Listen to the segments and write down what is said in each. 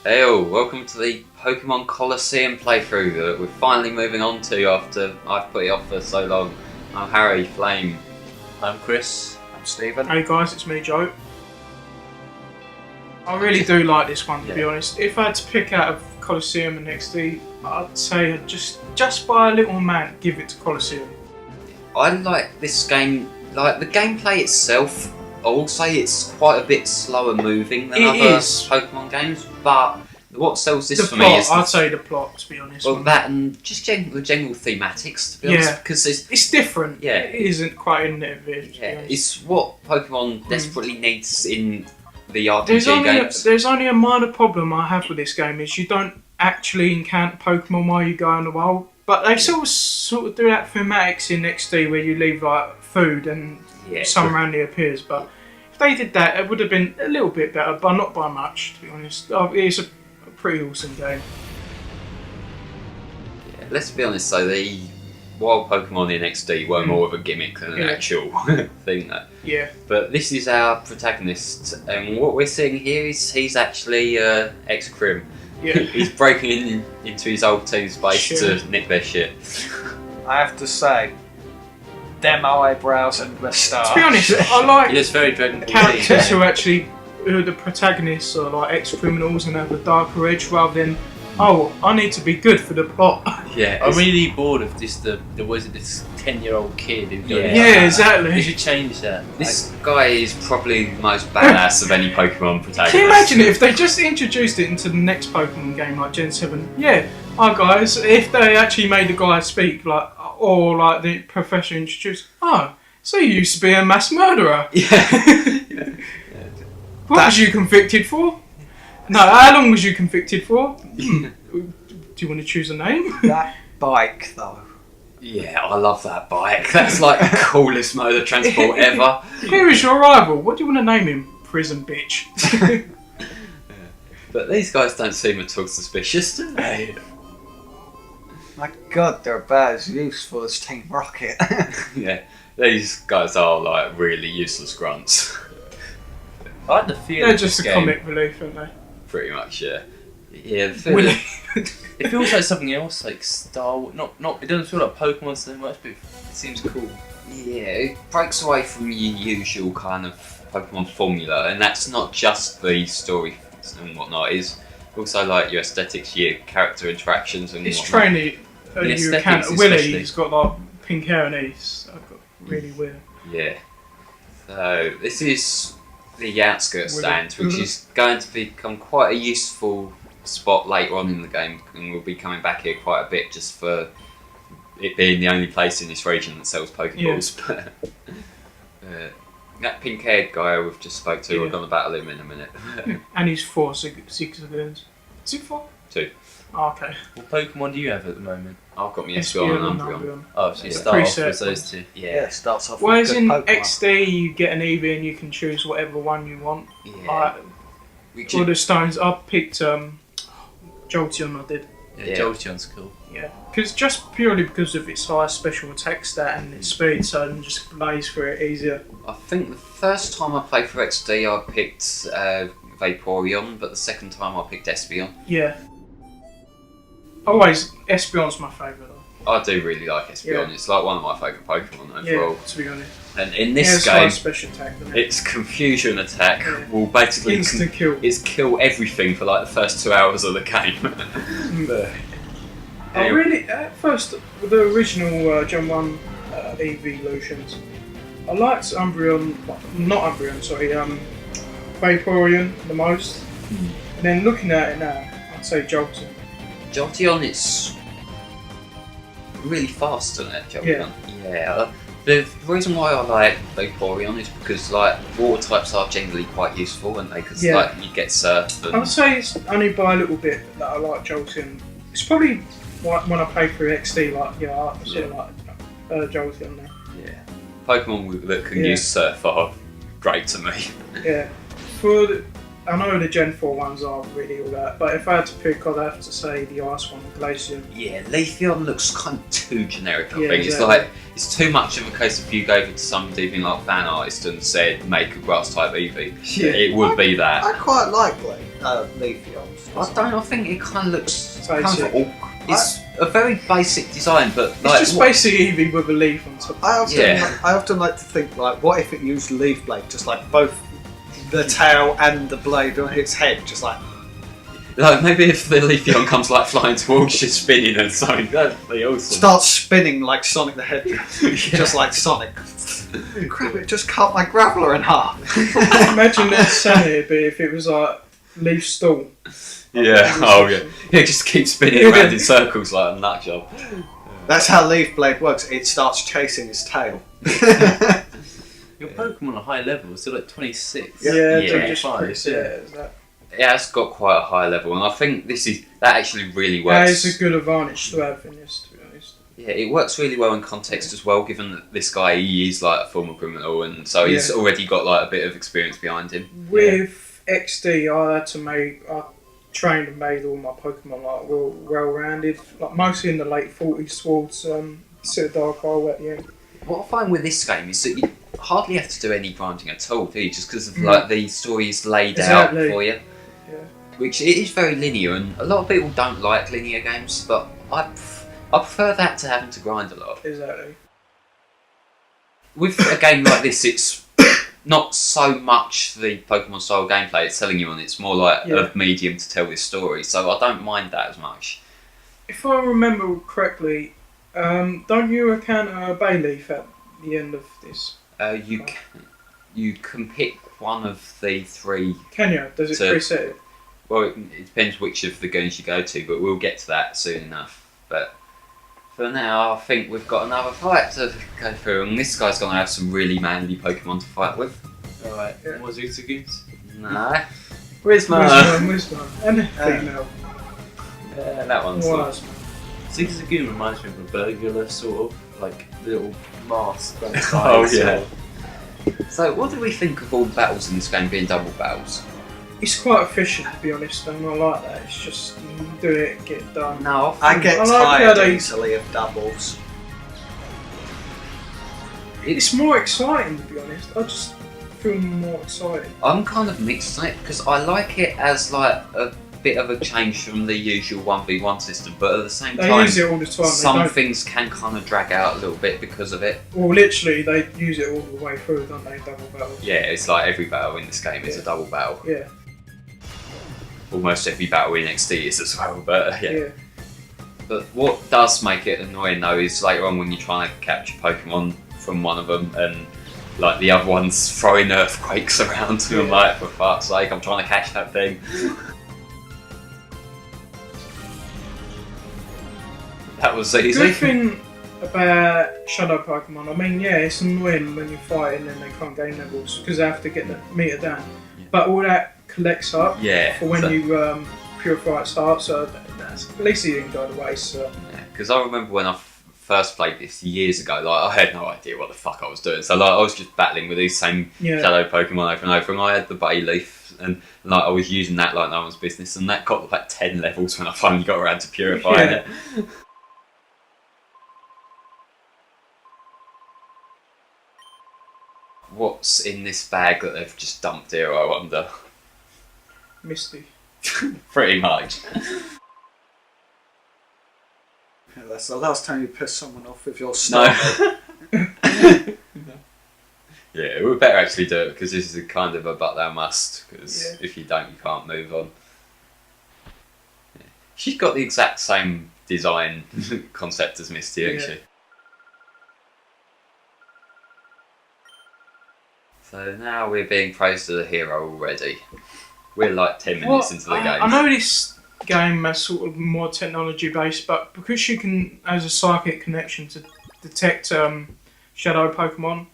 Hey all, welcome to the Pokémon Colosseum playthrough that we're finally moving on to after I've put it off for so long. I'm Harry, Flame. I'm Chris. I'm Stephen. Hey guys, it's me, Joe. I really do like this one, to be honest. If I had to pick out of Colosseum and XD, I'd say I'd just by a little amount give it to Colosseum. I like this game, like the gameplay itself. I will say it's quite a bit slower moving than other Pokemon games, but what sells this for me is I'd say the plot, to be honest. Well, that and just the general thematics, to be honest, because it's different. Yeah, it isn't quite innovative. Yeah, it's what Pokemon desperately needs in the RPG games. There's only a minor problem I have with this game is you don't actually encounter Pokemon while you go in the wild, but they sort of do that thematics in XD where you leave like food and some randomly appears, but if they did that, it would have been a little bit better, but not by much, to be honest. It's a pretty awesome game. Yeah, let's be honest though, the wild Pokemon in XD were more of a gimmick than an actual thing. Yeah. But this is our protagonist, and what we're seeing here is he's actually ex-Crim. Yeah. He's breaking into his old team's base to nick their shit. I have to say, them eyebrows and moustache. To be honest, I like It's very Dragon Ball characters who are the protagonists are like ex-criminals and have a darker edge rather than, oh, I need to be good for the plot. Yeah, I'm really bored of this. This 10-year-old kid who goes. Yeah, exactly. You should change that. This guy is probably the most badass of any Pokemon protagonist. Can you imagine if they just introduced it into the next Pokemon game like Gen 7? Yeah, hi guys, if they actually made the guy speak, like, or like the professor introduced, oh, so you used to be a mass murderer. Yeah. What was you convicted for? No, how long was you convicted for? Do you want to choose a name? That bike, though. Yeah, I love that bike. That's like the coolest mode of transport ever. Here is your rival. What do you want to name him? Prison bitch. But these guys don't seem at all suspicious, do they? My God, they're about as useful as Team Rocket. Yeah, these guys are like really useless grunts. I like the feel. They're of just this a game. comic relief, aren't they? Pretty much, yeah. Yeah, It feels like something else, like Star Wars. Not. It doesn't feel like Pokemon so much, but it seems cool. yeah, it breaks away from your usual kind of Pokemon formula, and that's not just the story and whatnot. It's also like your aesthetics, your character interactions, and It's whatnot. trainee. You aesthetics can Willie. especially. He's got like pink hair and he's got really weird. Yeah. So this is the outskirts stand, which is going to become quite a useful spot later on in the game, and we'll be coming back here quite a bit just for it being the only place in this region that sells Pokeballs. But that pink-haired guy we've just spoke to, we're going to battle him in a minute. And he's 4 Zigzagoons. Is it 4? 2. Oh, okay. What Pokemon do you have at the moment? I've got my Espeon and Umbreon. Oh, so you Yeah. start off Preset with those two. Yeah, Yeah. it starts off Whereas with in good Pokemon. XD you get an Eevee and you can choose whatever one you want. Yeah. For the stones, I picked Jolteon. I did. Yeah, Jolteon's cool. Yeah, just purely because of its high special attack stat and its speed, so I can just blaze through it easier. I think the first time I played for XD I picked Vaporeon, but the second time I picked Espeon. Yeah. Always, Espeon's my favourite though. I do really like Espeon. It's like one of my favourite Pokemon overall. To be honest. And in this high game, special attack, doesn't it? its confusion attack will basically Instant kill. kill everything for like the first 2 hours of the game. But, I really, at first, with the original Gen 1 Evolutions, I liked Umbreon, not Umbreon, sorry, Vaporeon the most. And then looking at it now, I'd say Jolteon. Jolteon, it's really fast, isn't it, Jolteon? Yeah. The reason why I like Vaporeon is because like water types are generally quite useful, and they because like you get Surf. I would say it's only by a little bit that I like Jolteon. It's probably like when I play through XD, like I sort of like Jolteon now. Yeah. Pokemon that can use Surf are great to me. Yeah. I know the Gen 4 ones are really all that, but if I had to pick, I'd have to say the Ice one, Glaceon. Yeah, Leafeon looks kind of too generic, I Yeah, think. exactly. It's like, it's too much of a case if you gave it to somebody like fan artist and said, make a grass type Eevee. Yeah. It would be that. I quite like Blade. Leafeons. I don't. I think it kind of looks kind Basic. of awkward. It's a very basic design, but It's like just basically Eevee with a leaf on top. I often like to think, like, what if it used Leaf Blade, just like both the tail and the blade on its head, just like. maybe if the Leafeon comes like flying towards you, spinning and something, that'd be awesome. Starts spinning like Sonic the Hedgehog, just like Sonic. Crap! It just cut my Graveler in half. Imagine that sad it'd be if it was like leaf stall. Yeah. Oh yeah. It just keeps spinning around in circles like a nut job. That's how Leaf Blade works. It starts chasing its tail. Your Pokemon are high level, so like 26. Yeah, Yeah. they're just Fine, pretty yeah. sad. Yeah, it's got quite a high level, and I think that actually really That works. is a good advantage to have in this, to be honest. Yeah, it works really well in context as well, given that this guy, he is like a former criminal, and so he's already got like a bit of experience behind him. With XD, I trained and made all my Pokemon like well-rounded, like mostly in the late 40s towards Dark Isle at the end. What I find with this game is that you hardly have to do any grinding at all, do you? Just because of like the story is laid out for you. Yeah. Which it is very linear, and a lot of people don't like linear games, but I prefer that to having to grind a lot. Exactly. With a game like this, it's not so much the Pokemon style gameplay it's telling you on, it's more like a medium to tell this story, so I don't mind that as much. If I remember correctly, don't you encounter a Bayleaf at the end of this? You can pick one of the three. Can you? Does it preset it? Well, it depends which of the games you go to, but we'll get to that soon enough. But for now, I think we've got another fight to go through, and this guy's going to have some really manly Pokemon to fight with. Alright, was it Goons? No. Whisma! Whisma. And a female. Yeah, that one's Was. Zigzagoon reminds me of a burglar, sort of, like little mask. Oh, yeah. So, what do we think of all the battles in this game being double battles? It's quite efficient, to be honest, and I like that. It's just you do it, get it done. No, I get I like how tired they- easily of doubles. It's more exciting, to be honest. I just feel more excited. I'm kind of mixed on it because I like it as like a bit of a change from the usual 1v1 system, but at the same They time, use it all the time. some They don't, things can kind of drag out a little bit because of it. well, literally, they use it all the way through, don't they? Double battles. Yeah, it's like every battle in this game is a double battle. Yeah. Almost every battle in XD is as well, but yeah. Yeah. But what does make it annoying though is later on when you're trying to capture Pokemon from one of them and like the other one's throwing earthquakes around to them, like, for fuck's sake, I'm trying to catch that thing. That was easy. Good thing about Shadow Pokemon, I mean, yeah, it's annoying when you're fighting and they can't gain levels because they have to get the meter down. Yeah. But all that collects up Yeah. for when so- you purify at start, so that's, at least it didn't go to waste. So. Because I remember when I first played this years ago, like I had no idea what the fuck I was doing. So like I was just battling with these same Shadow Pokemon over and over, and I had the Bayleaf, and like I was using that like no one's business, and that got like 10 levels when I finally got around to purifying it. What's in this bag that they've just dumped here, I wonder? Misty. Pretty much. Yeah, that's the last time you piss someone off with your No. style. Yeah, we better actually do it because this is a kind of a but thou must, because if you don't, you can't move on. Yeah. She's got the exact same design concept as Misty, hasn't she? So now we're being praised as a hero already. We're like 10 minutes into the game. I know this game is sort of more technology based, but because you can, as a psychic connection, to detect Shadow Pokemon,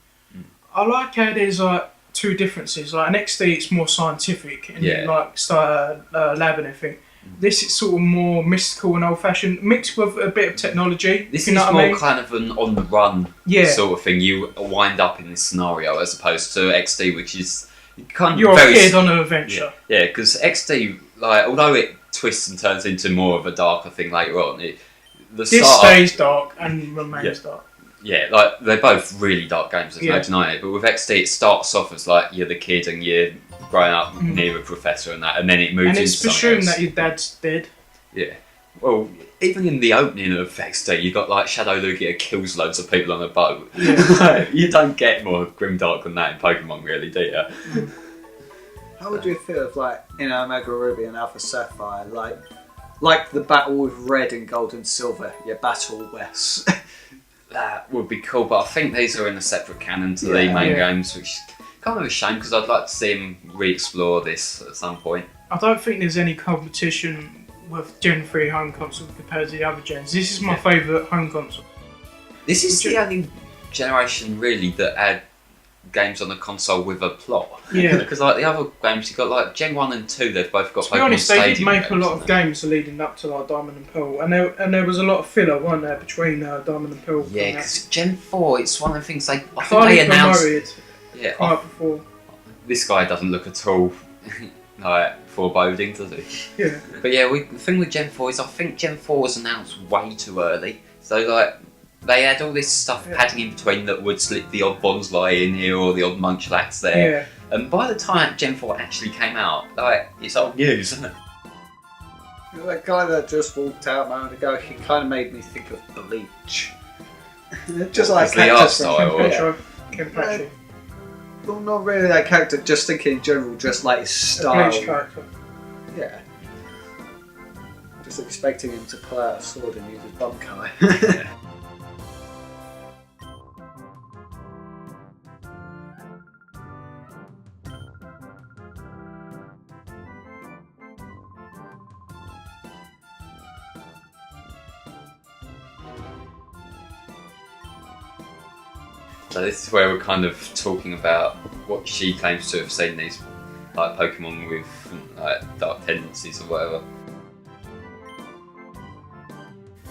I like how there's like two differences. Like in XD, it's more scientific and you like start a lab and everything. This is sort of more mystical and old-fashioned, mixed with a bit of technology. This you is know what more I mean? kind of an on-the-run Yeah. sort of thing. You wind up in this scenario as opposed to XD, which is kind of You're very a kid on an adventure. Yeah, because XD, like, although it twists and turns into more of a darker thing later on, This stays dark and remains dark. Yeah, like they're both really dark games. There's no Yeah. denying it. But with XD, it starts off as like you're the kid and you're growing up near a professor and that, and then it moves And into it's something presumed else. that your dad's dead. Yeah. Well, even in the opening of XD, you got like Shadow Lugia kills loads of people on a boat. Yeah. You don't get more grimdark than that in Pokemon, really, do you? How would you feel if, like, in Omega Ruby and Alpha Sapphire, like the battle with Red and Gold and Silver, you battle West? That would be cool, but I think these are in a separate canon to the Yeah. main Yeah. games, which is kind of a shame because I'd like to see him re-explore this at some point. I don't think there's any competition with Gen 3 home console compared to the other gens. This is my favourite home console. This is the only generation really that had games on the console with a plot. Yeah. Because like the other games, you got like Gen 1 and 2, they've both got To be Pokemon honest, they did Stadium make a games, lot of games leading up to like Diamond and Pearl, and there was a lot of filler, weren't there, between Diamond and Pearl. Yeah, because Gen 4, it's one of the things I think highly they announced. promoted Yeah, right before. this guy doesn't look at all like foreboding, does he? Yeah. But yeah, the thing with Gen 4 is I think Gen 4 was announced way too early. So like they had all this stuff padding in between that would slip the odd Bonsly in here or the odd Munchlax there. Yeah. And by the time Gen 4 actually came out, like it's old news, isn't it? That guy that just walked out a moment ago, he kind of made me think of Bleach. Just like the art characters from- style. Kenpachi. Well, not really that character, just thinking in general, just like his style. Bleach character. Yeah. Just expecting him to pull out a sword and use his Bunkai. So this is where we're kind of talking about what she claims to have seen these like Pokemon with like dark tendencies or whatever.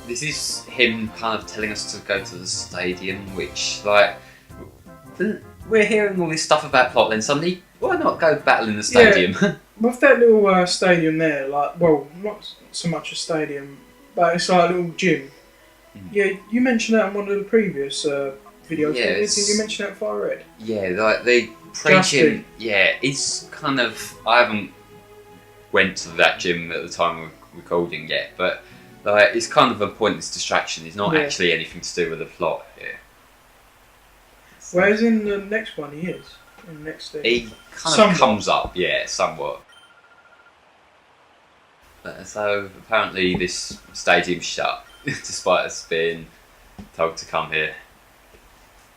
This is him kind of telling us to go to the stadium, which like we're hearing all this stuff about plot, then suddenly why not go battle in the stadium? With that little stadium there, like, well, not so much a stadium, but it's like a little gym. Yeah, you mentioned that in one of the previous videos. Yeah, Didn't you mention that Fire Red? Yeah, like the pre-gym, yeah, it's kind of, I haven't went to that gym at the time of recording yet, but like it's kind of a pointless distraction. It's not actually anything to do with the plot here. Whereas in the next one he is. In the next stadium. He kind of comes up, yeah, somewhat. So apparently this stadium's shut, despite us being told to come here.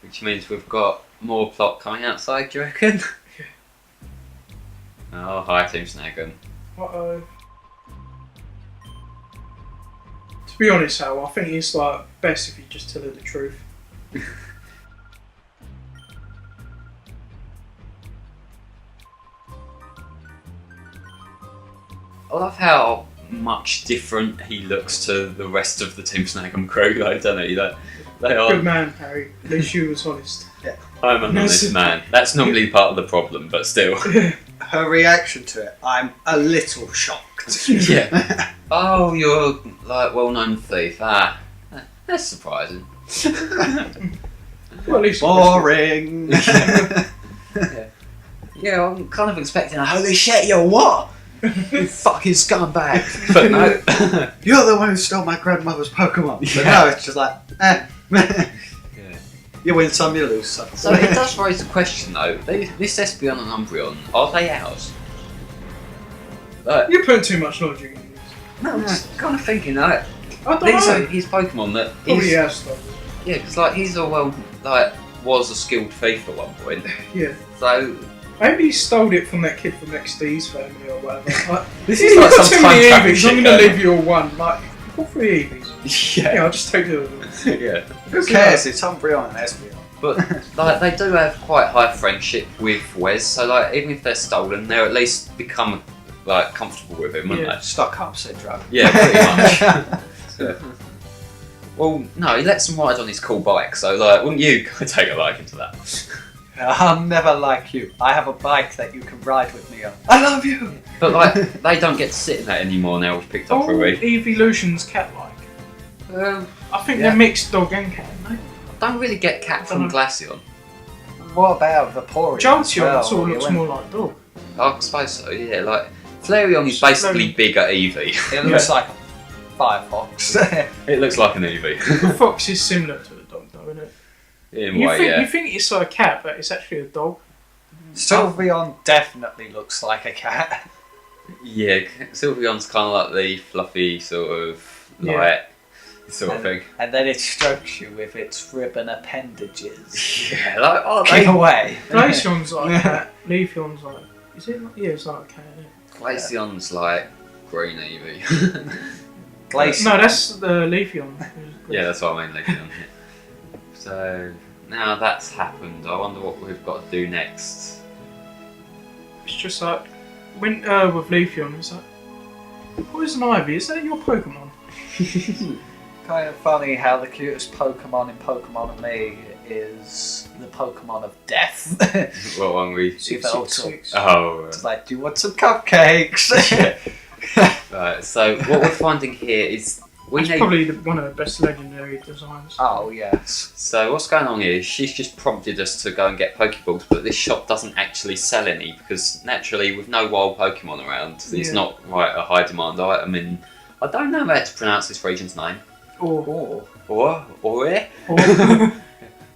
Which means we've got more plot coming outside, do you reckon? Yeah. Oh, hi Team Snaggin. Uh-oh. To be honest, Hal, I think it's like best if you just tell her the truth. I love how much different he looks to the rest of the Team Snaggin crew, though, don't he? They are. Good man, Harry. At least you was honest. I'm an honest man. That's normally part of the problem, but still. Her reaction to it, I'm a little shocked. Yeah. Oh, you're like well-known thief. Ah, that's surprising. Well, at least Boring. Yeah, I'm kind of expecting a holy shit, you're what? You fucking scumbag. But no. You're the one who stole my grandmother's Pokemon. But no, it's just like, Yeah. You win some, you lose some. So it does raise the question though, this Espeon and Umbreon, are they ours? You're putting too much logic in this. No, I'm just kind of thinking that I don't these know. are his Pokemon that Probably he's, has stuff. yeah, because like he's was a skilled thief at one point. Yeah. So Maybe he stole it from that kid from XD's family or whatever. Like, this you've is like got some too many time travel Eevees, shit I'm going to going leave you all one. Like, all 3 Eevees. yeah, Yeah, I'll just take the other one. yeah. Who cares? It's Umbreon and Espeon. But like they do have quite high friendship with Wes, so like even if they're stolen, they're at least become like comfortable with him, aren't Yeah. they? Stockholm Syndrome. Yeah, pretty much. So, well, no, he lets them ride on his cool bike, so like, wouldn't you take a liking to that? I'll never like you. I have a bike that you can ride with me on. I love you! But like, they don't get to sit in that anymore now. We've picked up All Rui. evolutions cat-like. I think Yeah. they're mixed dog and cat, aren't I don't really get cat from Glaceon. What about Vaporeon? they? Jolteon Well, sort of you looks went- more like dog. I suppose so. Yeah, like Flareon is basically bigger Eevee. It looks like a Firefox. It looks like an Eevee. The fox is similar to the dog, though, isn't it? In a way, You think it's like a cat, but it's actually a dog. Sylveon definitely looks like a cat. Yeah, Sylveon's kind of like the fluffy sort of light sort of thing. And then it strokes you with its ribbon appendages. Yeah, like Get away. Glaceon's like a cat. Leafeon's like... Is it? Yeah, it's like a cat, isn't it? Glaceon's like green Eevee. No, that's the Leafeon. Yeah, that's what I mean, Leafeon. So now that's happened, I wonder what we've got to do next. It's just like... When with Leafeon, it's like... Poison Ivy, is that your Pokemon? Kind of funny how the cutest Pokemon in Pokemon and Me is the Pokemon of death. What one we... 666. Oh, It's like, do you want some cupcakes? right. So what we're finding here is we It's need. probably one of the best legendary designs. Oh, yes. So what's going on here is she's just prompted us to go and get Pokeballs, but this shop doesn't actually sell any because naturally, with no wild Pokemon around, it's not a high demand item. And I don't know how to pronounce this region's name. Or. Or.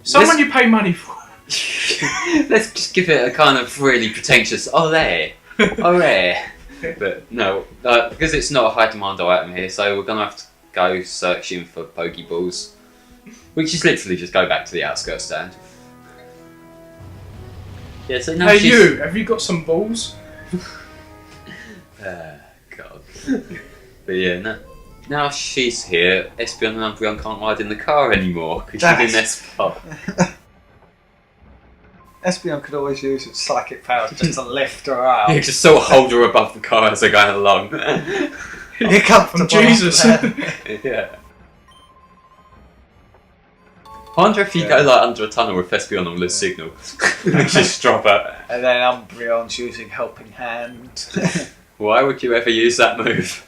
Someone you pay money for. Let's just give it a kind of really pretentious there. But no, because it's not a high demand item here, so we're going to have to go searching for Pokeballs, which is literally just go back to the outskirts stand. Yeah, so now Hey she's... you, have you got some balls? God. But yeah, now she's here, Espeon and Umbreon can't ride in the car anymore because she's in their spot. Espeon could always use its psychic powers just to lift her out. You just sort of hold her above the car as they're going along. You're comfortable. Jesus. Yeah. I wonder if you go like under a tunnel with Espeon on the signal. Just drop it. And then Umbreon's using Helping Hand. Why would you ever use that move?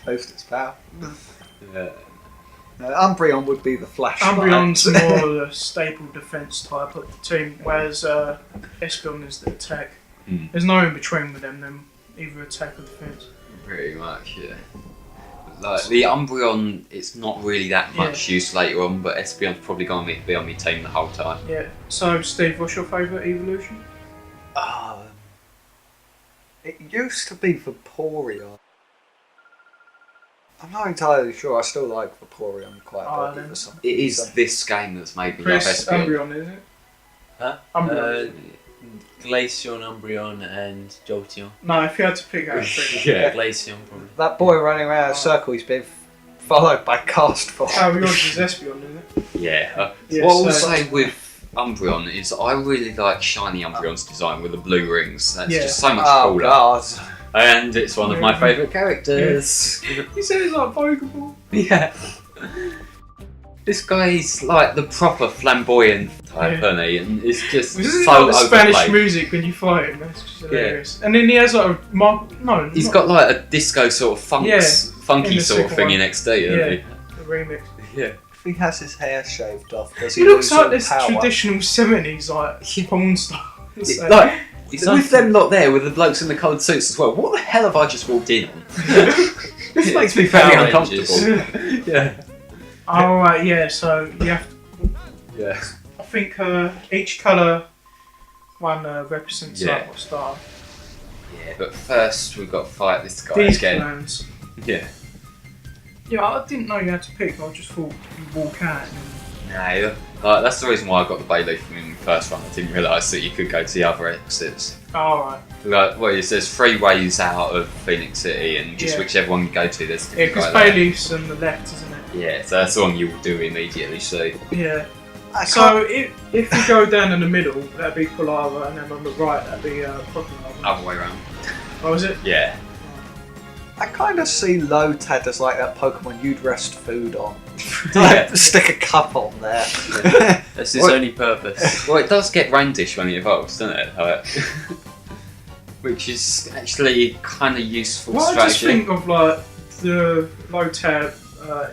Close its power. Yeah. No, Umbreon would be the flashlight. Umbreon's more the stable defence type of the team, whereas Espeon is the attack. There's no in between with them either attack or defence. Pretty much, yeah. Like the Umbreon, it's not really that much use later on, but Espeon's probably going to be on my team the whole time. Yeah. So, Steve, what's your favourite evolution? It used to be Vaporeon. I'm not entirely sure. I still like Vaporeon quite a bit. It is this game that's made me love Chris, Espeon. Umbreon, is it? Huh? Umbreon. Glaceon, Umbreon, and Jolteon. No, if you had to pick out three. Yeah. Glaceon, probably. That boy running around in a circle, he's been followed by Castform. Oh, yours is Espeon, isn't it? Yeah. Yeah, What I will so- say with Umbreon is I really like shiny Umbreon's design with the blue rings. That's Yeah. just so much Oh, cooler. God. And it's one of my favourite characters. He said it's like Pokeball. Yeah. This guy's like the proper flamboyant type, isn't he? And it's just This is so like the Spanish overplayed. music when you fight him. That's just hilarious. And then he has like a He's got like a disco sort of funky in sort the of second thing one. in XD, doesn't the remix. he? Yeah. If he has his hair shaved off, does He he looks lose like all this power? traditional 70s like porn star. It's Like, It's with them lot there, with the blokes in the coloured suits as well, what the hell have I just walked in on? This makes me very Power uncomfortable. Yeah. Oh right, yeah. So you have. Yeah. I think each colour one represents Yeah. like a star. Yeah, but first we've got to fight this guy These again. clans. Yeah. Yeah, I didn't know you had to pick. I just thought you walk out. And, No, like, that's the reason why I got the Bayleaf in the first run. I didn't realise that you could go to the other exits. oh right. Like, well, there's 3 ways out of Phoenix City, and just whichever one you go to, there's a Yeah, different because guy there. Bayleaf's on the left, isn't it? Yeah, so that's the one you'll do immediately, so... Yeah. I So if you go down in the middle, that'd be Polava, and then on the right, that'd be Crocodile. Other way around. Oh, is it? Yeah. I kind of see Lotad as like that Pokemon you'd rest food on. Yeah. Like, stick a cup on there. That's its What? only purpose. Well, it does get rain dish when it evolves, doesn't it? Like, which is actually kind of useful Well, I just strategy. think of like the Lotad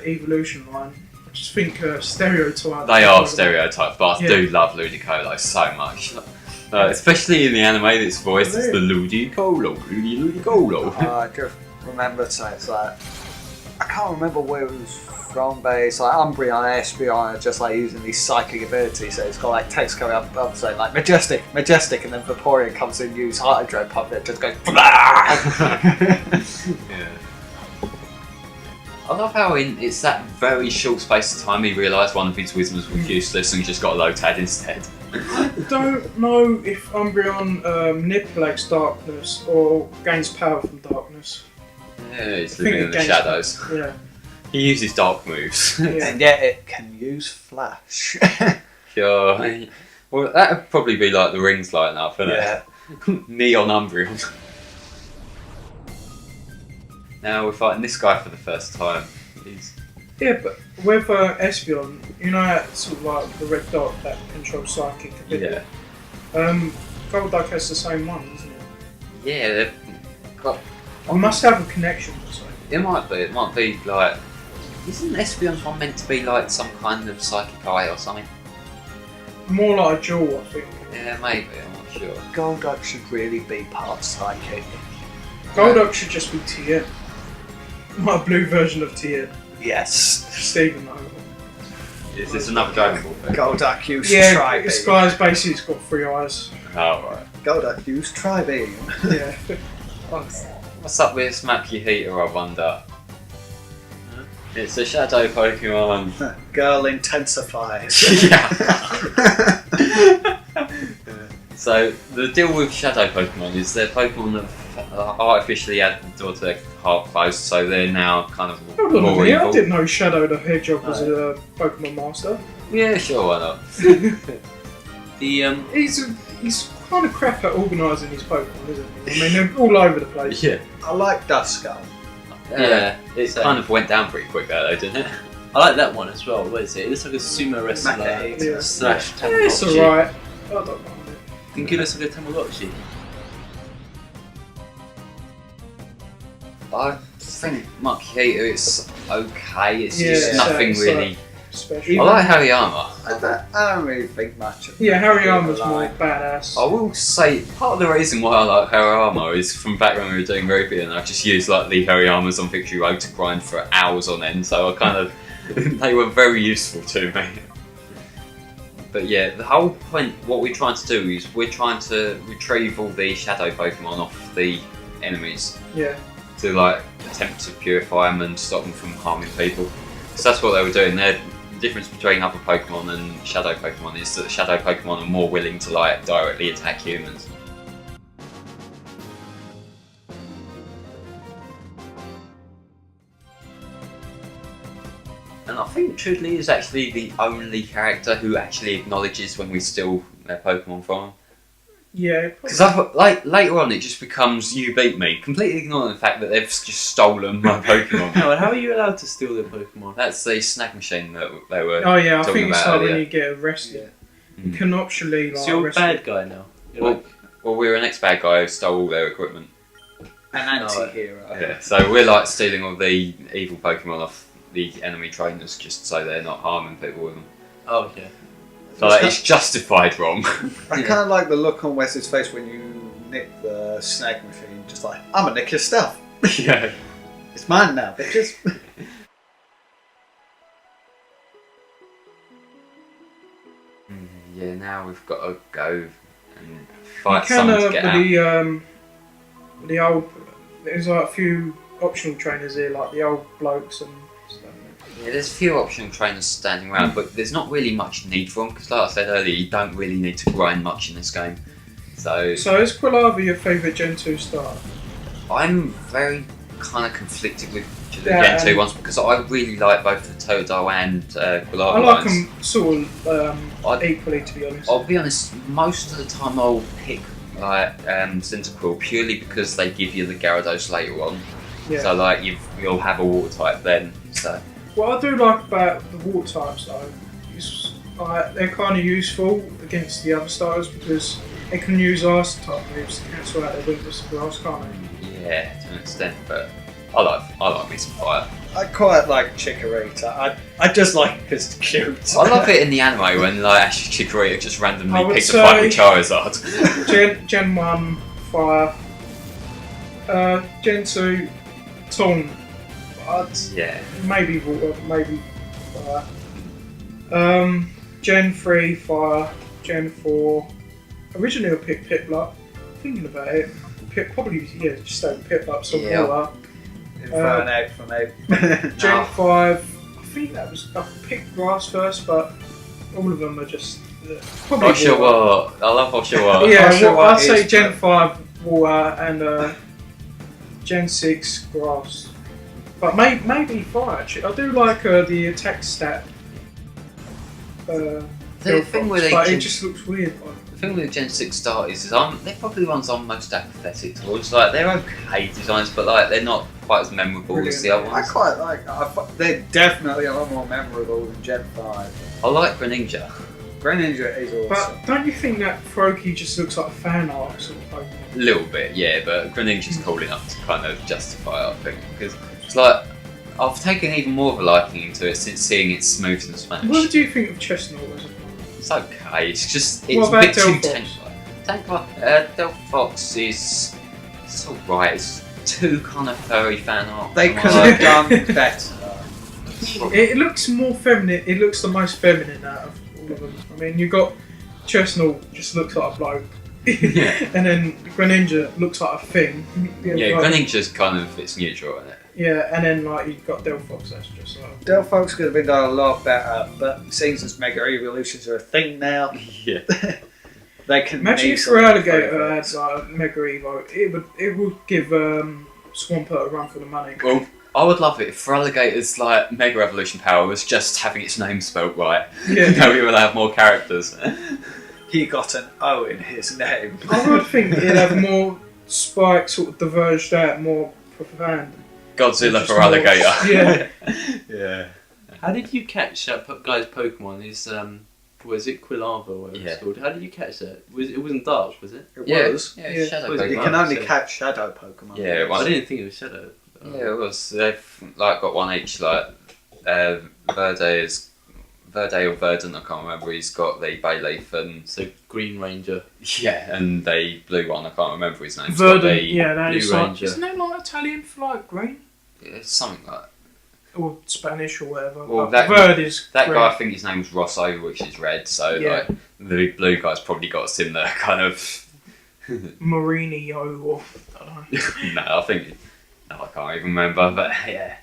evolution line. I just think stereotype. They are stereotypes, but I Yeah. do love Ludicolo so much. Especially in the anime, its voice is the Ludicolo, Ludicolo. I just remember, so it's like, I can't remember where it was from, but it's like Umbreon, Espeon are just like using these psychic abilities. So it's got like text coming up saying like majestic, and then Vaporeon comes in, use Hydro Pump, it just goes. Yeah. I love how it's that very short space of time he realised one of his wisdoms was useless and just got Lotad instead. I don't know if Umbreon manipulates darkness or gains power from darkness. Yeah, he's living in the shadows. Yeah. He uses dark moves. Yeah. And yet it can use Flash. Sure. Well, that would probably be like the rings lighting up, wouldn't it? Neon Umbreon. Now we're fighting this guy for the first time. Yeah, but with Espeon, you know that sort of like the red dot that controls psychic ability? Yeah. Golduck has the same one, isn't it? Yeah, they've got... I must have a connection or something. It might be like... Isn't Espeon's one meant to be like some kind of psychic eye or something? More like a jewel, I think. Yeah, maybe, I'm not sure. Golduck should really be part psychic. Golduck should just be Tien. Like a blue version of Tien. Yes. Stephen, though. Is this another Dragon Ball thing? Golduck used Yeah, Tri-Beam. this guy's basically got 3 eyes. Oh, right. Golduck used Tri-Beam. Yeah. What's up with Smacky Heater, I wonder? It's a Shadow Pokemon. Girl intensifies. Yeah. So, the deal with Shadow Pokemon is they're Pokemon that have artificially added to their heart closed, so they're now kind of Hold on a more minute, I evil. didn't know Shadow the Hedgehog was a Pokemon master. Yeah, sure, why not? He's kind of crap at organising his Pokemon, isn't he? I mean, they're all over the place. Yeah. I like Duskull. Yeah, it same. kind of went down pretty quick there though, didn't it? I like that one as well. What is it? It looks like a sumo wrestler Mecha-Eater. slash Yeah, Tamagotchi. it's alright. I don't mind it. I think it looks like a Tamagotchi. I think Mucky Heater is okay, it's Yeah, just nothing it's really... Special. I like Hariyama. I don't really think much of Yeah, him. Hariyama's more Like, badass. I will say, part of the reason why I like Hariyama is from back when we were doing Ruby and I just used like the Hariyamas on Victory Road to grind for hours on end, so I kind of... they were very useful to me. But yeah, the whole point, what we're trying to do is we're trying to retrieve all the Shadow Pokemon off the enemies Yeah. to like attempt to purify them and stop them from harming people. So that's what they were doing. The difference between other Pokemon and Shadow Pokemon is that Shadow Pokemon are more willing to like directly attack humans. And I think Trudley is actually the only character who actually acknowledges when we steal their Pokemon from him. Yeah. Because later on it just becomes you beat me, completely ignoring the fact that they've just stolen my Pokemon. No, and how are you allowed to steal their Pokemon? That's the snag machine that they were. Oh yeah, I talking think it's about like when earlier. you get arrested. Mm. You can optionally like So you're a arrest bad guy now. You're Well, like, well, we're an ex-bad guy who stole all their equipment. An anti-hero. Yeah, so we're like stealing all the evil Pokemon off the enemy trainers just so they're not harming people with them. oh yeah. So like, it's justified wrong. I kind of like the look on Wes's face when you nick the snag machine, just like, I'm gonna nick your stuff. Yeah. It's mine now, bitches. Yeah, now we've got to go and You fight can, someone to get out. the old. There's like a few optional trainers here, like the old blokes and stuff. Yeah, there's a few optional trainers standing around, but there's not really much need for them because, like I said earlier, you don't really need to grind much in this game. So is Quilava your favourite Gen 2 starter? I'm very kind of conflicted with the Yeah, Gen 2 ones because I really like both the Totodile and Quilava I like lines. them sort of I- equally, to be honest. I'll be honest, most of the time I'll pick like Cyndaquil purely because they give you the Gyarados later on. Yeah. So like you'll have a water type then. So What I do like about the water types though is they're kind of useful against the other starters because they can use ice type moves to cancel out their weakness to grass, can't they? yeah, to an extent, but I like me some fire. I quite like Chikorita. I just like it because it's cute. I love it in the anime when like Ash Chikorita just I randomly would picks a fight with say- Charizard. Gen 1, Fire. Gen 2, Taunt. Yeah. Maybe Water, maybe Fire. Gen 3, Fire. Gen 4. Originally I picked Piplup. Thinking about it, probably, just stay with Piplup, some Yeah. Water. Infernape for me. Gen 5, I think that was, I picked Grass first, but all of them are just probably Water. Oshawott. I love Oshawott. Yeah, Oshawott I'd say is Gen good. 5 Water and Gen 6 Grass. But maybe Fire actually. I do like the attack stat. The thing with but it Gen- just looks weird. The thing with Gen 6 starters is they're probably the ones I'm most apathetic towards. Like, they're okay designs, but like they're not quite as memorable as the other I ones. quite like. They're definitely a lot more memorable than Gen 5. I like Greninja. Greninja is awesome. But don't you think that Froakie just looks like a fan art sort of Pokemon? A little bit, yeah, but Greninja's cool enough to kind of justify it, I think. Because it's like, I've taken even more of a liking to it since seeing its smooth and smash. What do you think of Chestnut as a It's okay, it's just, What it's a about bit too Delphox? tank-like. Delphox is, it's alright, it's too kind of furry fan art. They Am I could right? have done better. It looks more feminine. It looks the most feminine out of all of them. I mean, you got Chestnut just looks like a bloke, Yeah. and then Greninja looks like a thing. Yeah, like- Greninja's kind of, it's neutral, isn't it? Yeah, and then like you've got Delphox. That's just like. Delphox could have been done a lot better, but seems as Mega Evolutions are a thing now, Yeah. they can. Imagine if easily Feraligatr improve had it. like Mega Evo, it would give Swampert a run for the money. Well, I would love it if Feraligator's like Mega Evolution power was just having its name spelt right. Yeah. Now we will have more characters. He got an O in his name. I would think it'd have more spike sort of diverged out, more profound. Godzilla Just Feraligator. Yeah. Yeah. How did you catch that guy's Pokemon? Is was it Quilava or whatever Yeah. it's called? How did you catch that? It wasn't dark, was it? It Yeah, was. yeah, Yeah. Shadow Was it? You Pokemon. can only so- catch Shadow Pokemon. Yeah, it I was. didn't think it was Shadow. Yeah, it was. They've like got one each. Like Verde or Verdant, I can't remember. He's got the Bayleaf and So Green Ranger. yeah, and the blue one. I can't remember his name. He's got Verdant, the- yeah, that Blue is like. Ranger. Isn't that like Italian for like green? It's something like Or Spanish or whatever. Well, But that- Verd is that green. guy. I think his name was Rosso, which is red. So Yeah. like the blue guy's probably got a similar kind of. Mourinho or I don't know. No, I think. No, I can't even remember. But yeah,